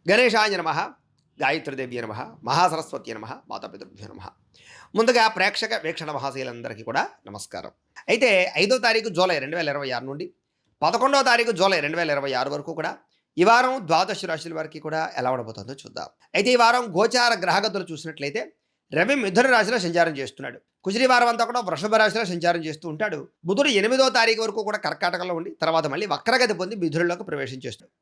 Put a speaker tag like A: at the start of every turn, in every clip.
A: గణేశాయ నమః, గాయత్రీదేవ్యై నమః, మహాసరస్వత్యై నమః, మాతాపితృభ్యో నమః. ముందుగా ప్రేక్షక వీక్షణ మహాశయులందరికీ కూడా నమస్కారం. అయితే 5వ తారీఖు జూలై 2026 నుండి 11వ తారీఖు జూలై 2026 వరకు కూడా ఈ వారం ద్వాదశ రాశుల వారికి కూడా ఎలా ఉండబోతుందో చూద్దాం. అయితే ఈ వారం గోచార గ్రహగతులు చూసినట్లయితే రవి మిథున రాశిలో సంచారం చేస్తున్నాడు. కుజుడి వారం అంతా కూడా వృషభ రాశిలో సంచారం చేస్తూ ఉంటాడు. బుధుడు 8వ తారీఖు వరకు కూడా కర్కాటకంలో ఉండి తర్వాత మళ్ళీ వక్రగతి పొంది మిథునంలోకి ప్రవేశం చేస్తాడు.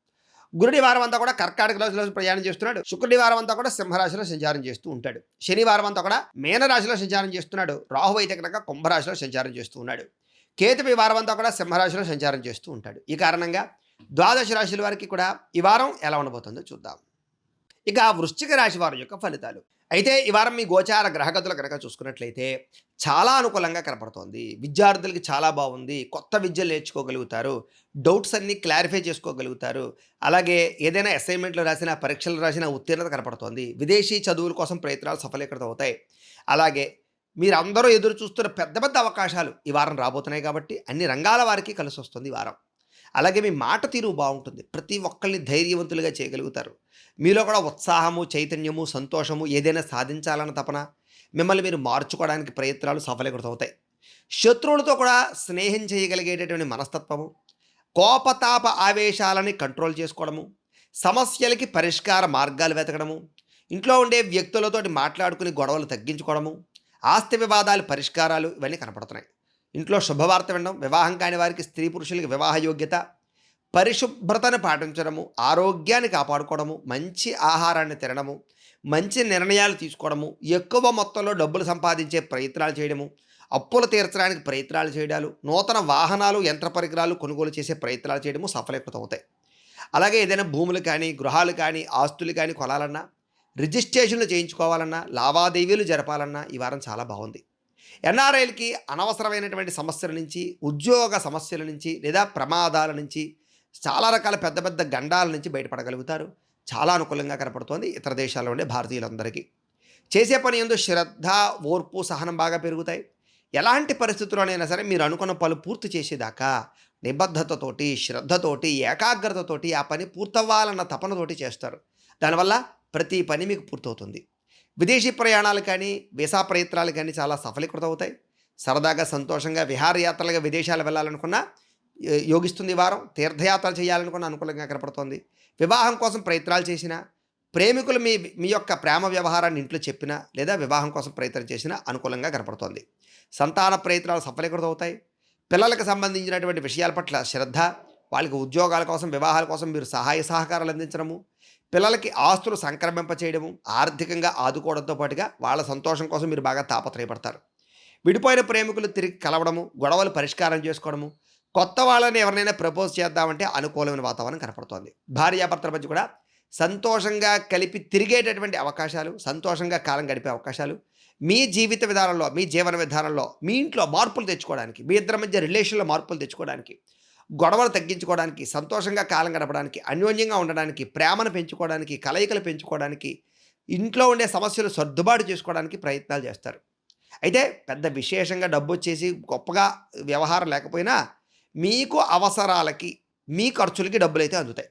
A: గురుడి వారం అంతా కూడా కర్కాటక రాశిలో ప్రయాణం చేస్తున్నాడు. శుక్రుడి వారం అంతా కూడా సింహరాశిలో సంచారం చేస్తూ ఉంటాడు. శనివారం అంతా కూడా మీనరాశిలో సంచారం చేస్తున్నాడు. రాహు అయితే కనుక కుంభరాశిలో సంచారం చేస్తూ ఉన్నాడు. కేతువు ఈ వారం అంతా కూడా సింహరాశిలో సంచారం చేస్తూ ఉంటాడు. ఈ కారణంగా ద్వాదశ రాశుల వారికి కూడా ఈ వారం ఎలా ఉండబోతుందో చూద్దాం. ఇక వృశ్చిక రాశి వారి యొక్క ఫలితాలు. అయితే ఈ వారం మీ గోచార గ్రహగతులు కనుక చూసుకున్నట్లయితే చాలా అనుకూలంగా కనపడుతోంది. విద్యార్థులకి చాలా బాగుంది. కొత్త విద్యలు నేర్చుకోగలుగుతారు. డౌట్స్ అన్నీ క్లారిఫై చేసుకోగలుగుతారు. అలాగే ఏదైనా అసైన్మెంట్లు రాసినా, పరీక్షలు రాసినా ఉత్తీర్ణత కనపడుతోంది. విదేశీ చదువుల కోసం ప్రయత్నాలు సఫలీకృతం అవుతాయి. అలాగే మీరందరూ ఎదురు చూస్తున్న పెద్ద పెద్ద అవకాశాలు ఈ వారం రాబోతున్నాయి కాబట్టి అన్ని రంగాల వారికి కలిసి వస్తుంది ఈ వారం. అలాగే మీ మాట తీరు బాగుంటుంది. ప్రతి ఒక్కరిని ధైర్యవంతులుగా చేయగలుగుతారు. మీలో కూడా ఉత్సాహము, చైతన్యము, సంతోషము, ఏదైనా సాధించాలన్న తపన, మిమ్మల్ని మీరు మార్చుకోవడానికి ప్రయత్నాలు సఫలీకృతం అవుతాయి. శత్రువులతో కూడా స్నేహం చేయగలిగేటటువంటి మనస్తత్వము, కోపతాప ఆవేశాలని కంట్రోల్ చేసుకోవడము, సమస్యలకి పరిష్కార మార్గాలు వెతకడము, ఇంట్లో ఉండే వ్యక్తులతోటి మాట్లాడుకుని గొడవలు తగ్గించుకోవడము, ఆస్తి వివాదాలు పరిష్కారాలు ఇవన్నీ కనపడుతున్నాయి. ఇంట్లో శుభవార్త వినడం, వివాహం కాని వారికి స్త్రీ పురుషులకి వివాహ యోగ్యత, పరిశుభ్రతను పాటించడము, ఆరోగ్యాన్ని కాపాడుకోవడము, మంచి ఆహారాన్ని తినడము, మంచి నిర్ణయాలు తీసుకోవడము, ఎక్కువ మొత్తంలో డబ్బులు సంపాదించే ప్రయత్నాలు చేయడము, అప్పులు తీర్చడానికి ప్రయత్నాలు చేయడాలు, నూతన వాహనాలు, యంత్ర పరికరాలు కొనుగోలు చేసే ప్రయత్నాలు చేయడము సఫలీకృతం అవుతాయి. అలాగే ఏదైనా భూములు కానీ, గృహాలు కానీ, ఆస్తులు కానీ కొనాలన్నా, రిజిస్ట్రేషన్లు చేయించుకోవాలన్నా, లావాదేవీలు జరపాలన్నా ఈ వారం చాలా బాగుంది. ఎన్ఆర్ఐలకి అనవసరమైనటువంటి సమస్యల నుంచి, ఉద్యోగ సమస్యల నుంచి, లేదా ప్రమాదాల నుంచి, చాలా రకాల పెద్ద పెద్ద గండాల నుంచి బయటపడగలుగుతారు. చాలా అనుకూలంగా కనపడుతోంది ఇతర దేశాల్లో ఉండే భారతీయులందరికీ. చేసే పని యందు శ్రద్ధ, ఓర్పు, సహనం బాగా పెరుగుతాయి. ఎలాంటి పరిస్థితుల్లోనైనా సరే మీరు అనుకున్న పనులు పూర్తి చేసేదాకా నిబద్ధతతోటి, శ్రద్ధతోటి, ఏకాగ్రతతోటి ఆ పని పూర్తవ్వాలన్న తపనతోటి చేస్తారు. దానివల్ల ప్రతి పని మీకు పూర్తవుతుంది. విదేశీ ప్రయాణాలు కానీ, వీసా ప్రయత్నాలు కానీ చాలా సఫలీకృతం అవుతాయి. సరదాగా, సంతోషంగా విహారయాత్రలుగా విదేశాలు వెళ్ళాలనుకున్నా యోగిస్తుంది ఈ వారం. తీర్థయాత్రలు చేయాలనుకున్న అనుకూలంగా కనపడుతోంది. వివాహం కోసం ప్రయత్నాలు చేసినా, ప్రేమికులు మీ మీ యొక్క ప్రేమ వ్యవహారాన్ని ఇంట్లో చెప్పినా, లేదా వివాహం కోసం ప్రయత్నం చేసినా అనుకూలంగా కనపడుతోంది. సంతాన ప్రయత్నాలు సఫలీకృతం అవుతాయి. పిల్లలకు సంబంధించినటువంటి విషయాల పట్ల శ్రద్ధ, వాళ్ళకి ఉద్యోగాల కోసం, వివాహాల కోసం మీరు సహాయ సహకారాలు అందించడము, పిల్లలకి ఆస్తులు సంక్రమింప చేయడము, ఆర్థికంగా ఆదుకోవడంతో పాటుగా వాళ్ళ సంతోషం కోసం మీరు బాగా తాపత్రయపడతారు. విడిపోయిన ప్రేమికులు తిరిగి కలవడము, గొడవలు పరిష్కారం చేసుకోవడము, కొత్త వాళ్ళని ఎవరినైనా ప్రపోజ్ చేద్దామంటే అనుకూలమైన వాతావరణం కనపడుతోంది. భార్యాభర్తల మధ్య కూడా సంతోషంగా కలిపి తిరిగేటటువంటి అవకాశాలు, సంతోషంగా కాలం గడిపే అవకాశాలు, మీ జీవిత విధానంలో, మీ జీవన విధానంలో, మీ ఇంట్లో మార్పులు తెచ్చుకోవడానికి, మీ ఇద్దరి మధ్య రిలేషన్లో మార్పులు తెచ్చుకోవడానికి, గొడవలు తగ్గించుకోవడానికి, సంతోషంగా కాలం గడపడానికి, అన్యోన్యంగా ఉండడానికి, ప్రేమను పెంచుకోవడానికి, కలయికలు పెంచుకోవడానికి, ఇంట్లో ఉండే సమస్యలు సర్దుబాటు చేసుకోవడానికి ప్రయత్నాలు చేస్తారు. అయితే పెద్ద విశేషంగా డబ్బు వచ్చేసి గొప్పగా వ్యవహారం లేకపోయినా మీకు అవసరాలకి, మీ ఖర్చులకి డబ్బులైతే అందుతాయి.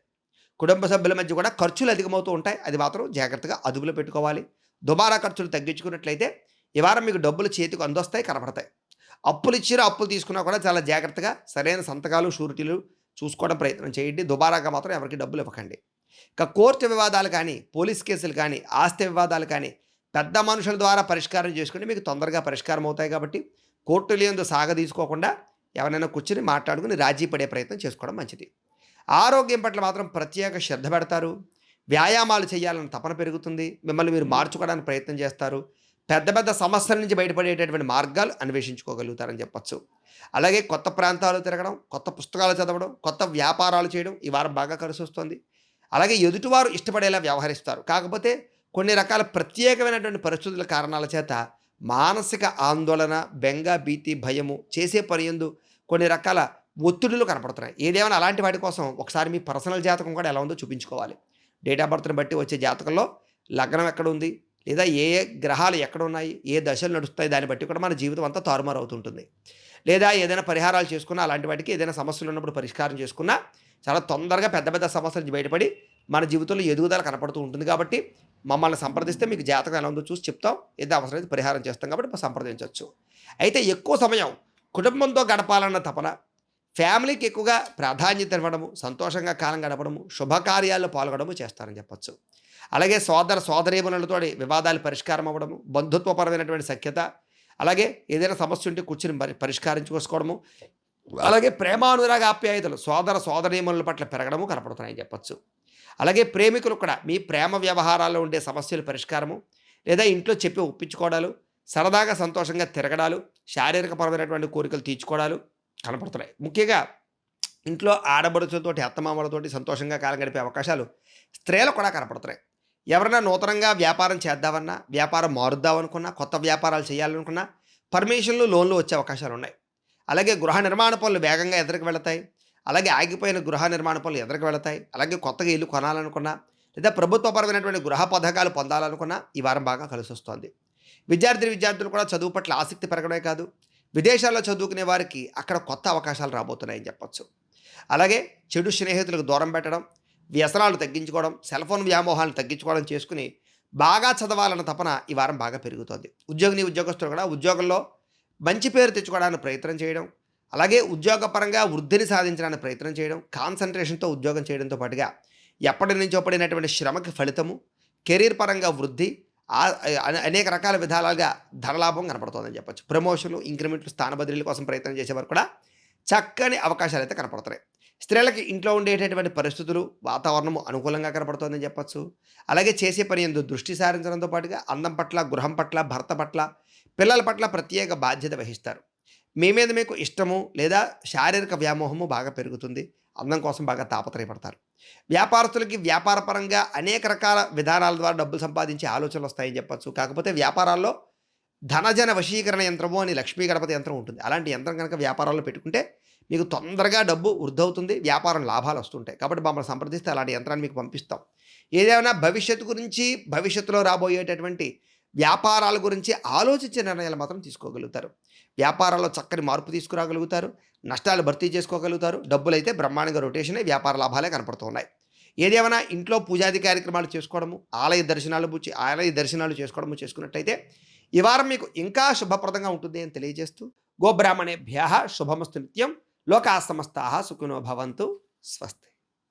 A: కుటుంబ సభ్యుల మధ్య కూడా ఖర్చులు అధికమవుతూ ఉంటాయి. అది మాత్రం జాగ్రత్తగా అదుపులో పెట్టుకోవాలి. దుబారా ఖర్చులు తగ్గించుకున్నట్లయితే ఈ వారం మీకు డబ్బులు చేతికి అందొస్తాయి, కనపడతాయి. అప్పులు ఇచ్చినా, అప్పులు తీసుకున్నా కూడా చాలా జాగ్రత్తగా సరైన సంతకాలు, షూరిటీలు చూసుకోవడం ప్రయత్నం చేయండి. దుబారాగా మాత్రం ఎవరికి డబ్బులు ఇవ్వకండి. ఇక కోర్టు వివాదాలు కానీ, పోలీస్ కేసులు కానీ, ఆస్తి వివాదాలు కానీ పెద్ద మనుషుల ద్వారా పరిష్కారం చేసుకుంటే మీకు తొందరగా పరిష్కారం అవుతాయి. కాబట్టి కోర్టులు యందు సాగదీసుకోకుండా ఎవరైనా కూర్చుని మాట్లాడుకుని రాజీ పడే ప్రయత్నం చేసుకోవడం మంచిది. ఆరోగ్యం పట్ల మాత్రం ప్రత్యేక శ్రద్ధ పెడతారు. వ్యాయామాలు చేయాలని తపన పెరుగుతుంది. మిమ్మల్ని మీరు మార్చుకోవడానికి ప్రయత్నం చేస్తారు. పెద్ద పెద్ద సమస్యల నుంచి బయటపడేటటువంటి మార్గాలు అన్వేషించుకోగలుగుతారని చెప్పచ్చు. అలాగే కొత్త ప్రాంతాలు తిరగడం, కొత్త పుస్తకాలు చదవడం, కొత్త వ్యాపారాలు చేయడం ఈ వారం బాగా కలిసి వస్తుంది. అలాగే ఎదుటివారు ఇష్టపడేలా వ్యవహరిస్తారు. కాకపోతే కొన్ని రకాల ప్రత్యేకమైనటువంటి పరిస్థితుల కారణాల చేత మానసిక ఆందోళన, బెంగ, భీతి, భయము, చేసే పని యందు కొన్ని రకాల ఒత్తిడులు కనపడుతున్నాయి. ఏదేమైనా అలాంటి వాటి కోసం ఒకసారి మీ పర్సనల్ జాతకం కూడా ఎలా ఉందో చూపించుకోవాలి. డేట్ ఆఫ్ బర్త్ని బట్టి వచ్చే జాతకంలో లగ్నం ఎక్కడ ఉంది, లేదా ఏ ఏ గ్రహాలు ఎక్కడ ఉన్నాయి, ఏ దశలు నడుస్తాయి, దాన్ని బట్టి కూడా మన జీవితం అంతా తారుమారు అవుతుంటుంది. లేదా ఏదైనా పరిహారాలు చేసుకున్నా, అలాంటి వాటికి ఏదైనా సమస్యలు ఉన్నప్పుడు పరిష్కారం చేసుకున్నా చాలా తొందరగా పెద్ద పెద్ద సమస్యల నుంచి బయటపడి మన జీవితంలో ఎదుగుదల కనపడుతూ ఉంటుంది కాబట్టి మమ్మల్ని సంప్రదిస్తే మీకు జాతకం ఎలా ఉందో చూసి చెప్తాం. ఏదో అవసరమైతే పరిహారం చేస్తాం కాబట్టి సంప్రదించవచ్చు. అయితే ఎక్కువ సమయం కుటుంబంతో గడపాలన్న తపన, ఫ్యామిలీకి ఎక్కువగా ప్రాధాన్యత ఇవ్వడము, సంతోషంగా కాలం గడపడము, శుభకార్యాల్లో పాల్గొనడము చేస్తారని చెప్పొచ్చు. అలాగే సోదర సోదరీమణులతో వివాదాలు పరిష్కారం అవ్వడము, బంధుత్వపరమైనటువంటి సఖ్యత, అలాగే ఏదైనా సమస్య ఉంటే కూర్చుని పరిష్కరించుకోవడము, అలాగే ప్రేమానురాగ ఆప్యాయతలు సోదర సోదరీమణుల పట్ల పెరగడము కనపడుతున్నాయని చెప్పొచ్చు. అలాగే ప్రేమికులు కూడా మీ ప్రేమ వ్యవహారాల్లో ఉండే సమస్యల పరిష్కారము, లేదా ఇంట్లో చెప్పి ఒప్పించుకోవడాలు, సరదాగా సంతోషంగా తిరగడాలు, శారీరకపరమైనటువంటి కోరికలు తీర్చుకోవడాలు కనపడుతున్నాయి. ముఖ్యంగా ఇంట్లో ఆడబడుచులతోటి అత్తమామలతోటి సంతోషంగా కాలం గడిపే అవకాశాలు స్త్రీలు కూడా కనపడుతున్నాయి. ఎవరైనా నూతనంగా వ్యాపారం చేద్దామన్నా, వ్యాపారం మారుద్దామనుకున్నా, కొత్త వ్యాపారాలు చేయాలనుకున్నా పర్మిషన్లు, లోన్లు వచ్చే అవకాశాలు ఉన్నాయి. అలాగే గృహ నిర్మాణ పనులు వేగంగా ఎదురుకు వెళతాయి. అలాగే ఆగిపోయిన గృహ నిర్మాణ పనులు ఎదురుకు వెళతాయి. అలాగే కొత్తగా ఇల్లు కొనాలనుకున్నా, లేదా ప్రభుత్వపరమైనటువంటి గృహ పథకాలు పొందాలనుకున్నా ఈ వారం బాగా కలిసి వస్తుంది. విద్యార్థులు కూడా చదువు పట్ల ఆసక్తి పెరగడమే కాదు, విదేశాల్లో చదువుకునే వారికి అక్కడ కొత్త అవకాశాలు రాబోతున్నాయని చెప్పొచ్చు. అలాగే చెడు స్నేహితులకు దూరం పెట్టడం, వ్యసనాలు తగ్గించుకోవడం, సెల్ ఫోన్ వ్యామోహాలను తగ్గించుకోవడం చేసుకుని బాగా చదవాలన్న తపన ఈ వారం బాగా పెరుగుతోంది. ఉద్యోగస్తులు కూడా ఉద్యోగంలో మంచి పేరు తెచ్చుకోవడానికి ప్రయత్నం చేయడం, అలాగే ఉద్యోగపరంగా వృద్ధిని సాధించడానికి ప్రయత్నం చేయడం, కాన్సన్ట్రేషన్తో ఉద్యోగం చేయడంతో పాటుగా ఎప్పటి నుంచో పడినటువంటి శ్రమకి ఫలితము, కెరీర్ పరంగా వృద్ధి, అనేక రకాల విధాలుగా ధనలాభం కనపడుతుందని చెప్పొచ్చు. ప్రమోషన్లు, ఇంక్రిమెంట్లు, స్థాన బదిలీల కోసం ప్రయత్నం చేసేవారు కూడా చక్కని అవకాశాలు అయితే కనపడుతున్నాయి. స్త్రీలకి ఇంట్లో ఉండేటటువంటి పరిస్థితులు, వాతావరణము అనుకూలంగా కనపడుతుందని చెప్పొచ్చు. అలాగే చేసే పని యందు దృష్టి సారించడంతో పాటుగా అందం పట్ల, గృహం పట్ల, భర్త పట్ల, పిల్లల పట్ల ప్రత్యేక బాధ్యత వహిస్తారు. మీ మీద మీకు ఇష్టము లేదా శారీరక వ్యామోహము బాగా పెరుగుతుంది. అందం కోసం బాగా తాపత్రయపడతారు. వ్యాపారస్తులకి వ్యాపారపరంగా అనేక రకాల విధానాల ద్వారా డబ్బులు సంపాదించే ఆలోచనలు వస్తాయని చెప్పొచ్చు. కాకపోతే వ్యాపారాల్లో ధనజన వశీకరణ యంత్రము అని లక్ష్మీ గణపతి యంత్రం ఉంటుంది. అలాంటి యంత్రం కనుక వ్యాపారాల్లో పెట్టుకుంటే మీకు తొందరగా డబ్బు వృద్ధి అవుతుంది, వ్యాపారం లాభాలు వస్తుంటాయి. కాబట్టి మమ్మల్ని సంప్రదిస్తే అలాంటి యంత్రాన్ని మీకు పంపిస్తాం. ఏదైనా భవిష్యత్తు గురించి, భవిష్యత్తులో రాబోయేటటువంటి వ్యాపారాల గురించి ఆలోచించే నిర్ణయాలు మాత్రం తీసుకోగలుగుతారు. వ్యాపారాల్లో చక్కని మార్పు తీసుకురాగలుగుతారు, నష్టాలు భర్తీ చేసుకోగలుగుతారు. డబ్బులైతే బ్రహ్మాండంగా రొటేషనే, వ్యాపార లాభాలే కనపడుతూ ఉన్నాయి. ఏదేమైనా ఇంట్లో పూజాది కార్యక్రమాలు చేసుకోవడము, ఆలయ దర్శనాలు చేసుకోవడము చేసుకున్నట్టయితే ఈ వారం మీకు ఇంకా శుభప్రదంగా ఉంటుంది అని తెలియజేస్తూ, గోబ్రాహ్మణేభ్యః శుభమస్తు నిత్యం, లోకా సమస్తాః సుఖినో భవంతు. స్వస్తి.